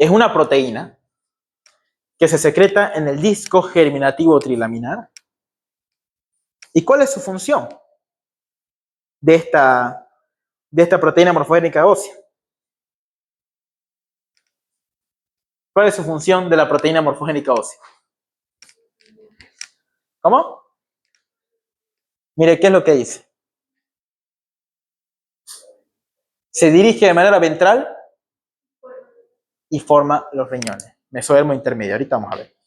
Es una proteína que se secreta en el disco germinativo trilaminar. ¿Y cuál es su función de esta proteína morfogénica ósea? ¿Cuál es su función de la proteína morfogénica ósea? ¿Cómo? Mire, ¿qué es lo que dice? Se dirige de manera ventral y forma los riñones. Mesodermo intermedio. Ahorita vamos a ver.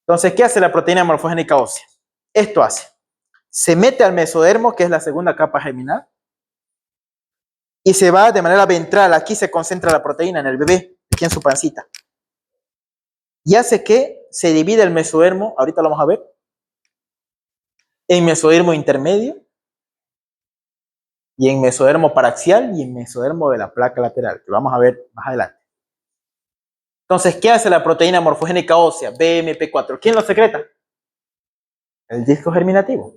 Entonces, ¿qué hace la proteína morfogénica ósea? Esto hace. Se mete al mesodermo, que es la segunda capa germinal, y se va de manera ventral. Aquí se concentra la proteína en el bebé, aquí en su pancita. Y hace que se divide el mesodermo, ahorita lo vamos a ver, en mesodermo intermedio, y en mesodermo paraxial, y en mesodermo de la placa lateral, que vamos a ver más adelante. Entonces, ¿qué hace la proteína morfogénica ósea, BMP4? ¿Quién lo secreta? El disco germinativo.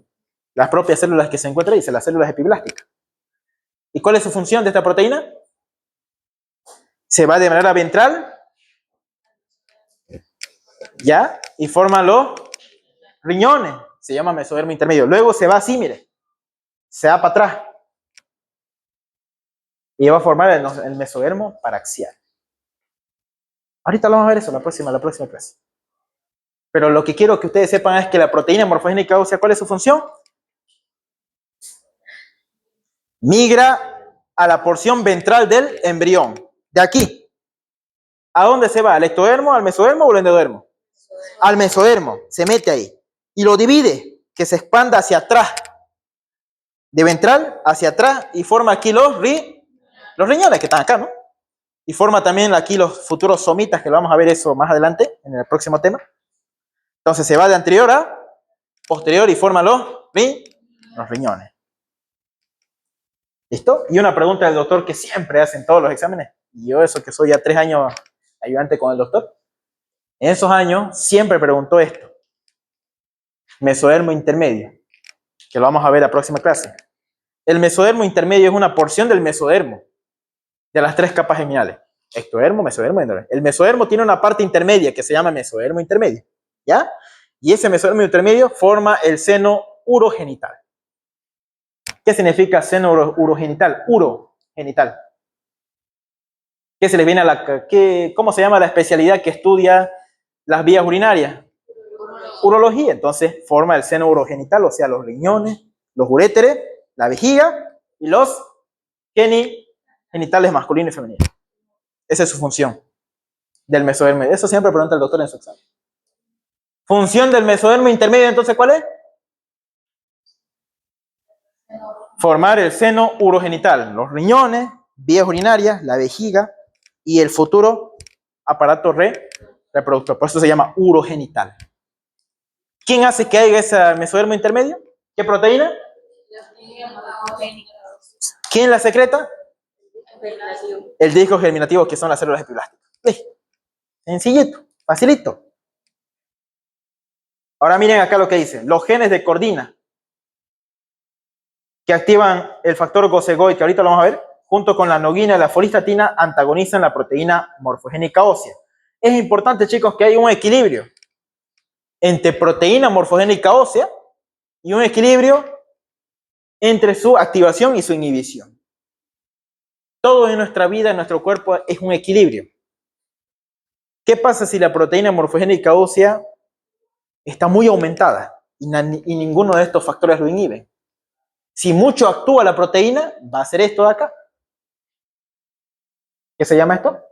Las propias células que se encuentran ahí, las células epiblásticas. ¿Y cuál es su función de esta proteína? Se va de manera ventral, ¿ya? Y forma los riñones. Se llama mesodermo intermedio. Luego se va así, mire. Se va para atrás. Y va a formar el mesodermo paraxial. Ahorita vamos a ver eso, la próxima clase. Pero lo que quiero que ustedes sepan es que la proteína morfogénica ósea, ¿cuál es su función? Migra a la porción ventral del embrión. De aquí. ¿A dónde se va? ¿Al ectodermo, al mesodermo o al endodermo? Al mesodermo. Se mete ahí. Y lo divide, que se expanda hacia atrás. De ventral hacia atrás y forma aquí los riñones que están acá, ¿no? Y forma también aquí los futuros somitas, que lo vamos a ver eso más adelante, en el próximo tema. Entonces se va de anterior a posterior y forma los riñones. ¿Listo? Y una pregunta del doctor que siempre hacen todos los exámenes, y yo eso que soy ya 3 años ayudante con el doctor, en esos años siempre preguntó esto. Mesodermo intermedio, que lo vamos a ver la próxima clase. El mesodermo intermedio es una porción del mesodermo, de las 3 capas germinales. Ectodermo, mesodermo y endodermo. El mesodermo tiene una parte intermedia que se llama mesodermo intermedio, ¿ya? Y ese mesodermo intermedio forma el seno urogenital. ¿Qué significa seno urogenital? Urogenital. ¿Qué se les viene a la... ¿Cómo se llama la especialidad que estudia las vías urinarias? Urología. Entonces forma el seno urogenital, o sea, los riñones, los uréteres, la vejiga y los genitales masculinos y femeninos. Esa es su función del mesodermo. Eso siempre pregunta el doctor en su examen. Función del mesodermo intermedio, entonces, ¿cuál es? Formar el seno urogenital, los riñones, vías urinarias, la vejiga y el futuro aparato reproductor. Por eso se llama urogenital. ¿Quién hace que haya ese mesodermo intermedio? ¿Qué proteína? ¿Quién la secreta? El disco germinativo, que son las células epiblásticas. Sencillito, facilito. Ahora miren acá lo que dice. Los genes de cordina que activan el factor gosegoid, que ahorita lo vamos a ver, junto con la noguina y la folistatina, antagonizan la proteína morfogénica ósea. Es importante, chicos, que haya un equilibrio entre proteína morfogénica ósea y un equilibrio entre su activación y su inhibición. Todo en nuestra vida, en nuestro cuerpo, es un equilibrio. ¿Qué pasa si la proteína morfogénica ósea está muy aumentada y ninguno de estos factores lo inhibe? Si mucho actúa la proteína, va a hacer esto de acá. ¿Qué se llama esto?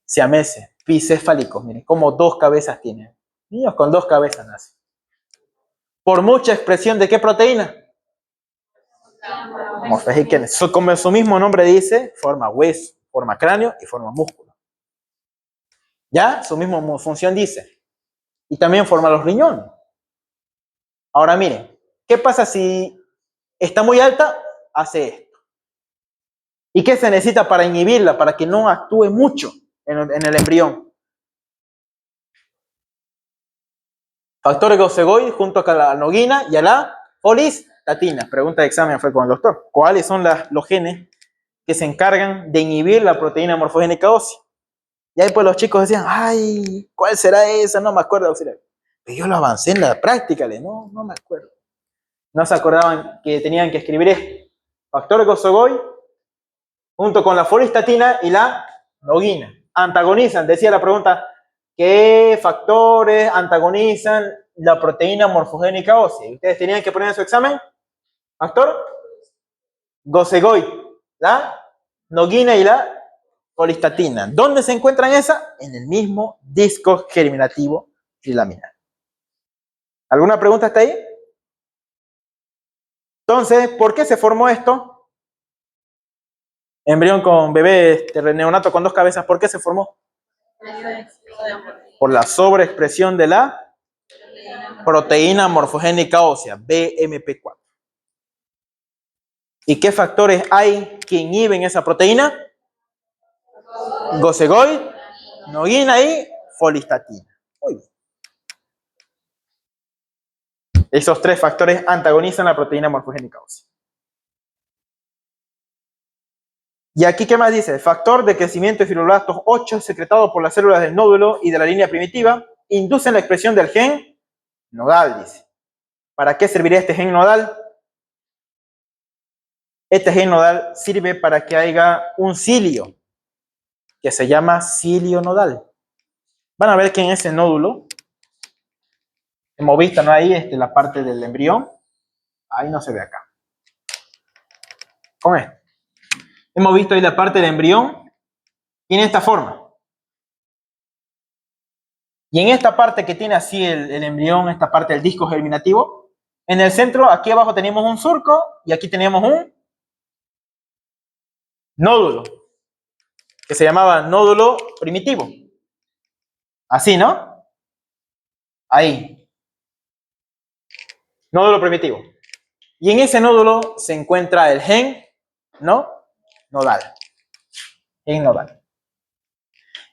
Siameses, bicefálicos. Miren, como 2 cabezas tienen. Niños con 2 cabezas nacen. Por mucha expresión de qué proteína. Como su mismo nombre dice, forma hueso, forma cráneo y forma músculo. ¿Ya? Su misma función dice. Y también forma los riñones. Ahora miren, ¿qué pasa si está muy alta? Hace esto. ¿Y qué se necesita para inhibirla? Para que no actúe mucho en el embrión. Factor gosegoid junto a la noguina y a la folistatina. Pregunta de examen fue con el doctor. ¿Cuáles son los genes que se encargan de inhibir la proteína morfogénica ósea. Y ahí pues los chicos decían, ay, ¿cuál será esa? No me acuerdo, auxiliar. Pero yo lo avancé en la práctica, no me acuerdo. No se acordaban que tenían que escribir esto. Factor Gosogoy junto con la folistatina y la noguina. Antagonizan, decía la pregunta, ¿qué factores antagonizan la proteína morfogénica ósea? Ustedes tenían que poner en su examen, factor Gosegoy, la noguina y la folistatina. ¿Dónde se encuentran esas? En el mismo disco germinativo trilaminar. ¿Alguna pregunta hasta ahí? Entonces, ¿por qué se formó esto? Embrión con bebé neonato con 2 cabezas, ¿por qué se formó? Por la sobreexpresión de la proteína morfogénica ósea, BMP4. ¿Y qué factores hay que inhiben esa proteína? Gosegoid, noguina y folistatina. Muy bien. Esos 3 factores antagonizan la proteína morfogénica ósea. Y aquí, ¿qué más dice? Factor de crecimiento de fibroblastos 8 secretado por las células del nódulo y de la línea primitiva inducen la expresión del gen nodal, dice. ¿Para qué serviría este gen nodal? Este gen nodal sirve para que haya un cilio que se llama cilio nodal. Van a ver que en ese nódulo hemos visto, ¿no? Ahí la parte del embrión. Ahí no se ve acá. Con esto. Hemos visto ahí la parte del embrión. Tiene esta forma. Y en esta parte que tiene así el embrión, esta parte del disco germinativo, en el centro, aquí abajo tenemos un surco y aquí tenemos un nódulo, que se llamaba nódulo primitivo. Así, ¿no? Ahí. Nódulo primitivo. Y en ese nódulo se encuentra el gen, ¿no? Nodal. Gen nodal.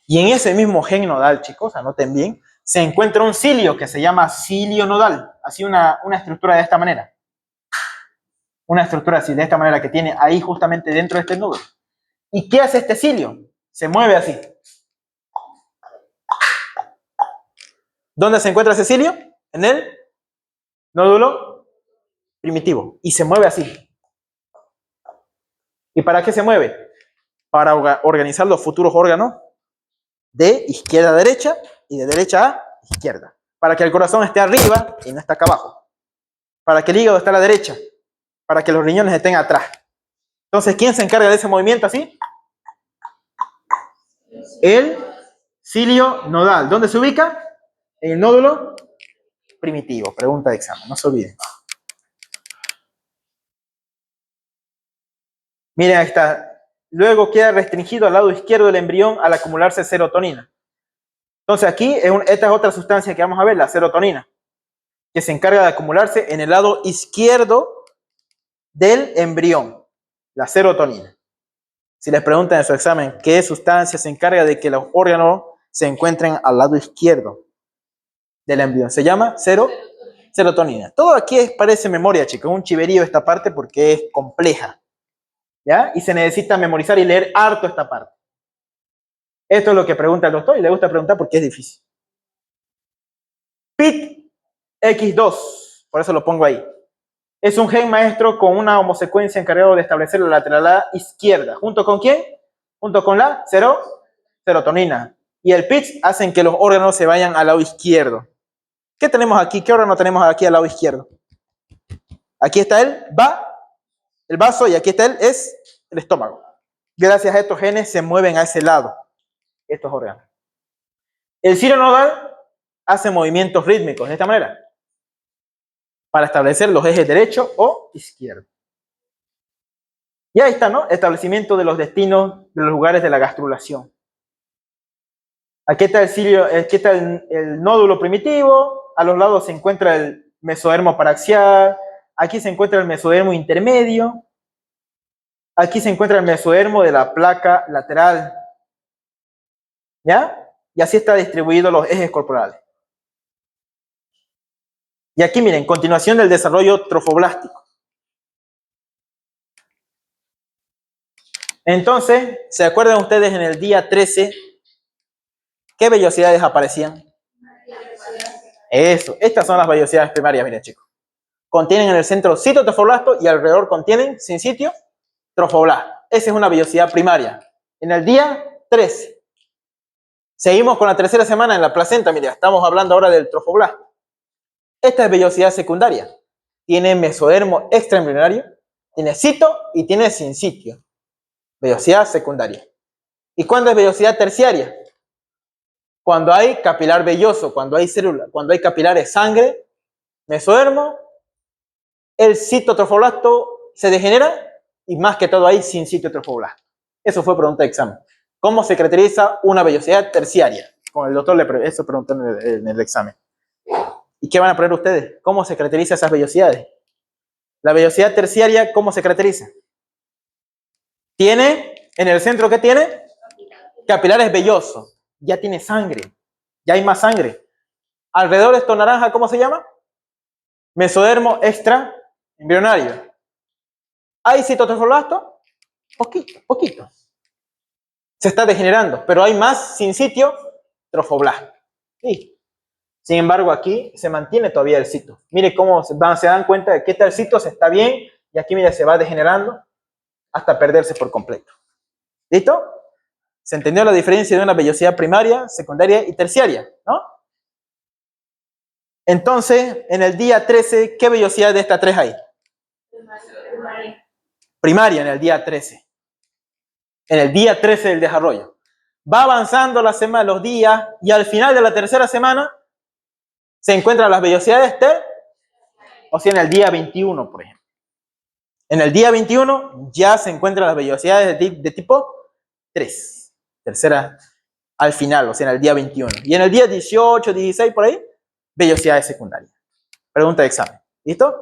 Y en ese mismo gen nodal, chicos, anoten bien, se encuentra un cilio que se llama cilio nodal. Así una estructura de esta manera. Una estructura así, de esta manera, que tiene ahí justamente dentro de este nódulo. ¿Y qué hace este cilio? Se mueve así. ¿Dónde se encuentra ese cilio? En el nódulo primitivo. Y se mueve así. ¿Y para qué se mueve? Para organizar los futuros órganos de izquierda a derecha y de derecha a izquierda. Para que el corazón esté arriba y no esté acá abajo. Para que el hígado esté a la derecha. Para que los riñones estén atrás. Entonces, ¿quién se encarga de ese movimiento así? El cilio nodal. ¿Dónde se ubica? En el nódulo primitivo. Pregunta de examen, no se olviden. Miren, ahí está. Luego queda restringido al lado izquierdo del embrión al acumularse serotonina. Entonces aquí, esta es otra sustancia que vamos a ver, la serotonina, que se encarga de acumularse en el lado izquierdo del embrión, la serotonina. Si les preguntan en su examen qué sustancia se encarga de que los órganos se encuentren al lado izquierdo del embrión, se llama serotonina. Todo aquí parece memoria, chicos, un chiverío esta parte porque es compleja, ¿ya? Y se necesita memorizar y leer harto esta parte. Esto es lo que pregunta el doctor y le gusta preguntar porque es difícil. PIT-X2, por eso lo pongo ahí. Es un gen maestro con una homosecuencia encargado de establecer la lateralidad izquierda. ¿Junto con quién? Junto con la serotonina. Y el PIT hacen que los órganos se vayan al lado izquierdo. ¿Qué tenemos aquí? ¿Qué órgano tenemos aquí al lado izquierdo? Aquí está el vaso y aquí está el estómago. Gracias a estos genes se mueven a ese lado estos órganos. El cilio nodal hace movimientos rítmicos de esta manera para establecer los ejes derecho o izquierdo. Y ahí está, ¿no? Establecimiento de los destinos de los lugares de la gastrulación. Aquí está el cilio, aquí está el nódulo primitivo, a los lados se encuentra el mesodermo paraxial, aquí se encuentra el mesodermo intermedio, aquí se encuentra el mesodermo de la placa lateral, ¿ya? Y así está distribuido los ejes corporales. Y aquí miren, continuación del desarrollo trofoblástico. Entonces, ¿se acuerdan ustedes en el día 13 qué vellosidades aparecían? Eso, estas son las vellosidades primarias, miren chicos. Contienen en el centro citotrofoblasto y alrededor contienen sincitio trofoblasto. Esa es una vellosidad primaria. En el día 13. Seguimos con la tercera semana en la placenta, mira, estamos hablando ahora del trofoblasto. Esta es vellosidad secundaria. Tiene mesodermo extraembrionario, tiene cito y tiene sincitio. Vellosidad secundaria. ¿Y cuándo es vellosidad terciaria? Cuando hay capilar velloso, cuando hay célula, cuando hay capilares sangre, mesodermo, el citotrofoblasto se degenera y más que todo hay sincitio trofoblasto. Eso fue pregunta de examen. ¿Cómo se caracteriza una vellosidad terciaria? Con el doctor eso preguntó en el examen. ¿Y qué van a poner ustedes? ¿Cómo se caracterizan esas vellosidades? La vellosidad terciaria, ¿cómo se caracteriza? Tiene, en el centro, ¿qué tiene? Capilares vellosos. Ya tiene sangre. Ya hay más sangre. Alrededor de esto naranja, ¿cómo se llama? Mesodermo extraembrionario. ¿Hay citotrofoblasto? Poquito. Se está degenerando, pero hay más sincitio trofoblasto. Sí. Sin embargo, aquí se mantiene todavía el cito. Mire cómo se dan cuenta de que el cito se está bien y aquí, mire, se va degenerando hasta perderse por completo. ¿Listo? ¿Se entendió la diferencia de una vellosidad primaria, secundaria y terciaria? ¿No? Entonces, en el día 13, ¿qué vellosidad de estas tres hay? Primaria en el día 13. En el día 13 del desarrollo. Va avanzando la semana, los días, y al final de la tercera semana se encuentran las vellosidades o sea, en el día 21, por ejemplo. En el día 21 ya se encuentran las vellosidades de tipo 3. Tercera al final, o sea, en el día 21. Y en el día 18, 16, por ahí, vellosidades secundarias. Pregunta de examen. ¿Listo?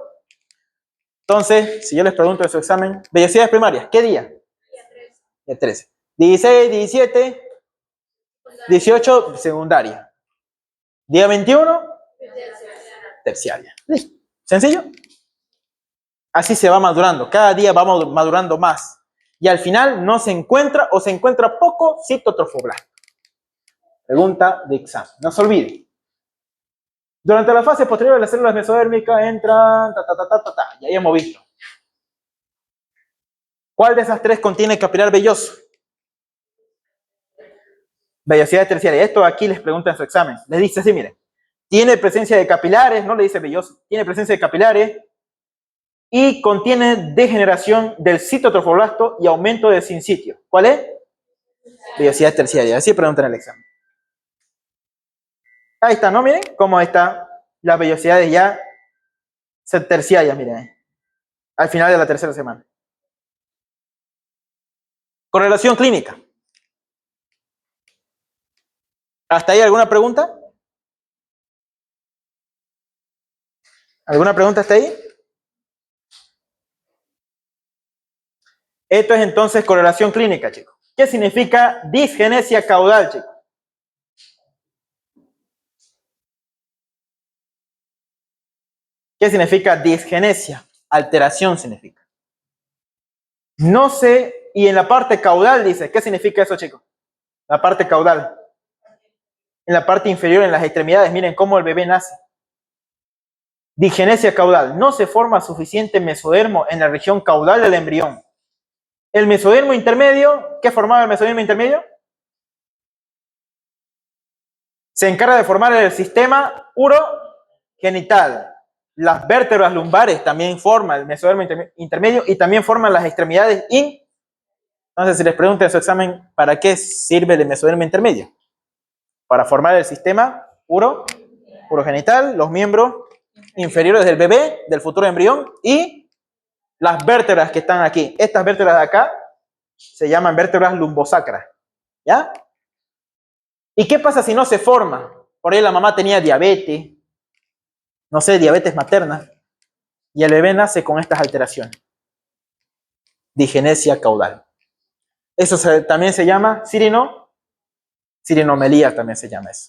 Entonces, si yo les pregunto en su examen, vellosidades primarias, ¿qué día? Día 13. 16, 17, 18, secundaria. Día 21, terciaria. ¿Listo? ¿Sencillo? Así se va madurando. Cada día vamos madurando más. Y al final no se encuentra o se encuentra poco citotrofoblasto. Pregunta de examen. No se olvide. Durante la fase posterior de las células mesodérmicas entran... Y ahí hemos visto. ¿Cuál de esas tres contiene capilar velloso? Vellosidad terciaria. Esto aquí les pregunta en su examen. Les dice así, miren. Tiene presencia de capilares, no le dice velloso. Tiene presencia de capilares y contiene degeneración del citotrofoblasto y aumento de sincitio. ¿Cuál es? Vellosidad terciaria. Así preguntan en el examen. Ahí está, ¿no? Miren cómo está las vellosidades ya terciarias, miren. Al final de la tercera semana. Correlación clínica. ¿Hasta ahí alguna pregunta? ¿Alguna pregunta hasta ahí? Esto es entonces correlación clínica, chicos. ¿Qué significa disgenesia caudal, chicos? ¿Qué significa disgenesia? Alteración significa. No sé, y en la parte caudal dice, ¿qué significa eso, chicos? La parte caudal. En la parte inferior, en las extremidades, miren cómo el bebé nace. Disgenesia caudal. No se forma suficiente mesodermo en la región caudal del embrión. El mesodermo intermedio, ¿qué formaba el mesodermo intermedio? Se encarga de formar el sistema urogenital. Las vértebras lumbares también forman el mesodermo intermedio y también forman las extremidades Entonces, si les pregunto en su examen, ¿para qué sirve el mesodermo intermedio? Para formar el sistema urogenital, los miembros inferiores del bebé, del futuro embrión, y las vértebras que están aquí. Estas vértebras de acá se llaman vértebras lumbosacras. ¿Ya? ¿Y qué pasa si no se forma? Por ahí la mamá tenía diabetes, no sé, diabetes materna, y el bebé nace con estas alteraciones. Disgenesia caudal. Eso también se llama sirinomelía, también se llama eso.